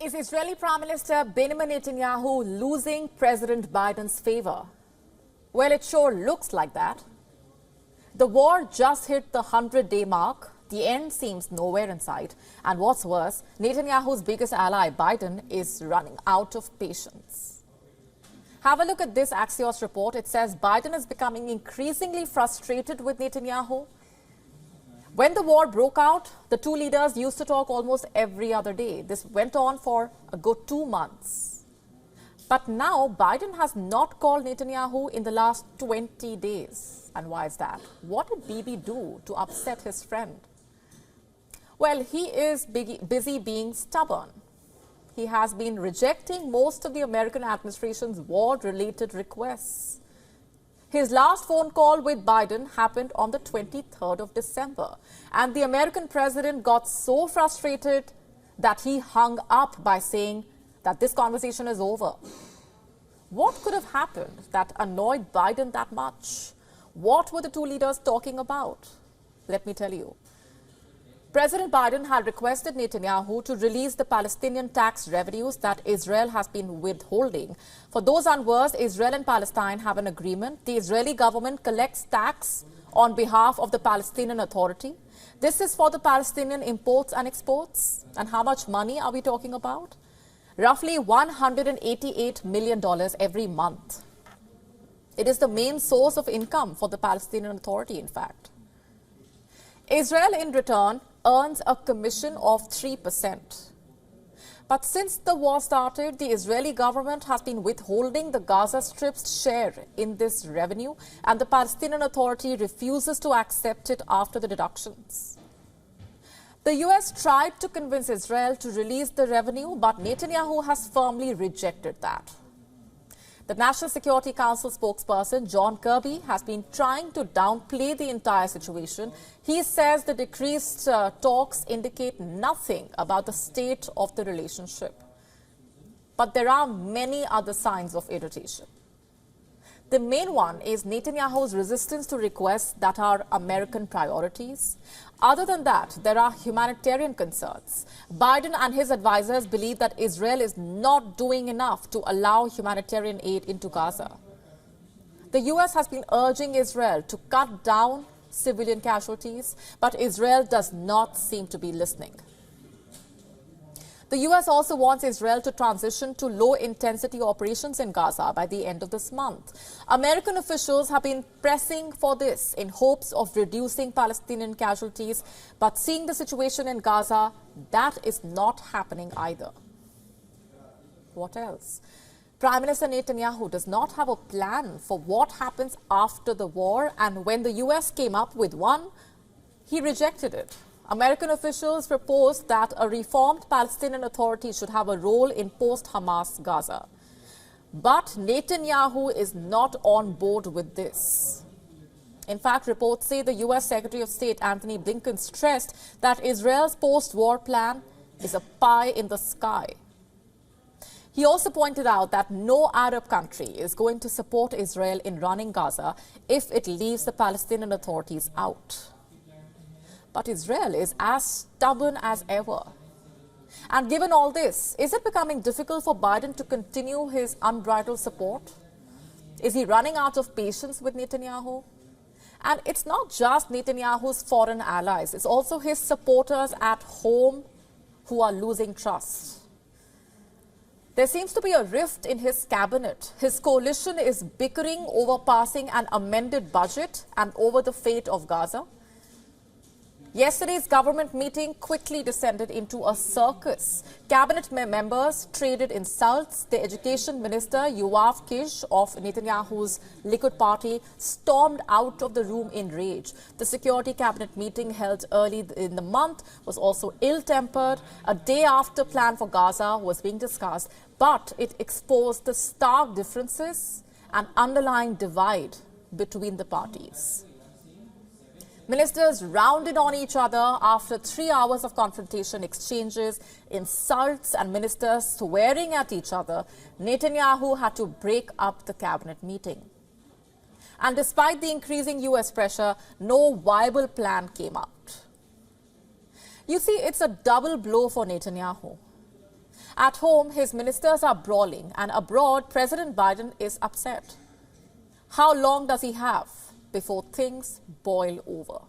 Is Israeli Prime Minister Benjamin Netanyahu losing President Biden's favor? Well, it sure looks like that. The war just hit the 100-day mark. The end seems nowhere in sight. And what's worse, Netanyahu's biggest ally, Biden, is running out of patience. Have a look at this Axios report. It says Biden is becoming increasingly frustrated with Netanyahu. When the war broke out, the two leaders used to talk almost every other day. This went on for a good 2 months. But now, Biden has not called Netanyahu in the last 20 days. And why is that? What did Bibi do to upset his friend? Well, he is busy being stubborn. He has been rejecting most of the American administration's war-related requests. His last phone call with Biden happened on the 23rd of December. And the American president got so frustrated that he hung up by saying that this conversation is over. What could have happened that annoyed Biden that much? What were the two leaders talking about? Let me tell you. President Biden had requested Netanyahu to release the Palestinian tax revenues that Israel has been withholding. For those unversed, Israel and Palestine have an agreement. The Israeli government collects tax on behalf of the Palestinian Authority. This is for the Palestinian imports and exports. And how much money are we talking about? Roughly $188 million every month. It is the main source of income for the Palestinian Authority, in fact. Israel, in return, earns a commission of 3%. But since the war started, the Israeli government has been withholding the Gaza Strip's share in this revenue, and the Palestinian Authority refuses to accept it after the deductions. The U.S. tried to convince Israel to release the revenue, but Netanyahu has firmly rejected that. The National Security Council spokesperson, John Kirby, has been trying to downplay the entire situation. He says the decreased talks indicate nothing about the state of the relationship. But there are many other signs of irritation. The main one is Netanyahu's resistance to requests that are American priorities. Other than that, there are humanitarian concerns. Biden and his advisors believe that Israel is not doing enough to allow humanitarian aid into Gaza. The U.S. has been urging Israel to cut down civilian casualties, but Israel does not seem to be listening. The U.S. also wants Israel to transition to low-intensity operations in Gaza by the end of this month. American officials have been pressing for this in hopes of reducing Palestinian casualties, but seeing the situation in Gaza, that is not happening either. What else? Prime Minister Netanyahu does not have a plan for what happens after the war, and when the U.S. came up with one, he rejected it. American officials proposed that a reformed Palestinian Authority should have a role in post-Hamas Gaza. But Netanyahu is not on board with this. In fact, reports say the U.S. Secretary of State Antony Blinken stressed that Israel's post-war plan is a pie in the sky. He also pointed out that no Arab country is going to support Israel in running Gaza if it leaves the Palestinian authorities out. But Israel is as stubborn as ever. And given all this, is it becoming difficult for Biden to continue his unbridled support? Is he running out of patience with Netanyahu? And it's not just Netanyahu's foreign allies, it's also his supporters at home who are losing trust. There seems to be a rift in his cabinet. His coalition is bickering over passing an amended budget and over the fate of Gaza. Yesterday's government meeting quickly descended into a circus. Cabinet members traded insults. The education minister, Yoav Kish, of Netanyahu's Likud party, stormed out of the room in rage. The security cabinet meeting held early in the month was also ill-tempered. A day after plan for Gaza was being discussed, but it exposed the stark differences and underlying divide between the parties. Ministers rounded on each other after 3 hours of confrontation, exchanges, insults, and ministers swearing at each other. Netanyahu had to break up the cabinet meeting. And despite the increasing U.S. pressure, no viable plan came out. You see, it's a double blow for Netanyahu. At home, his ministers are brawling, and abroad, President Biden is upset. How long does he have before things boil over?